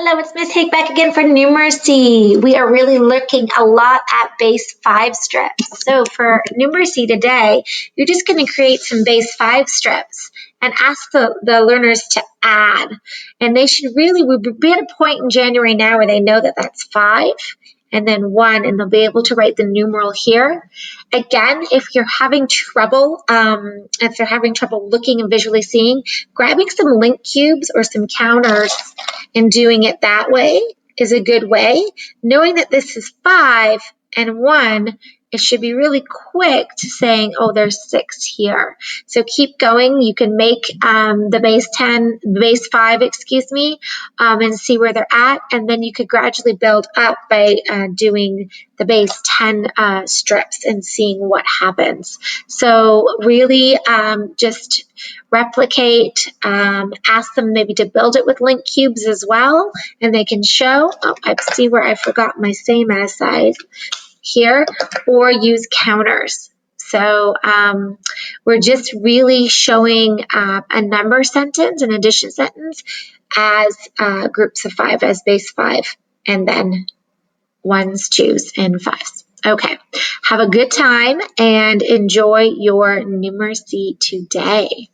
Hello, it's Miss Hake back again for numeracy. We are really looking a lot at base 5 strips. So for numeracy today, you're just going to create some base 5 strips and ask the learners to add. And they should really, we'll be at a point in January now where they know that that's 5 and then 1, and they'll be able to write the numeral here. Again, if you're having trouble, looking and visually seeing, grabbing some link cubes or some counters and doing it that way is a good way. Knowing that this is 5 and 1, it should be really quick to saying, oh, there's 6 here. So keep going. You can make the base 5, and see where they're at. And then you could gradually build up by doing the base 10 strips and seeing what happens. So really just replicate, ask them maybe to build it with link cubes as well, and they can show. Oh, I see where I forgot my same as size here, or use counters. So we're just really showing a number sentence, an addition sentence, as groups of 5, as base 5, and then 1s, 2s, and 5s. Okay, have a good time and enjoy your numeracy today.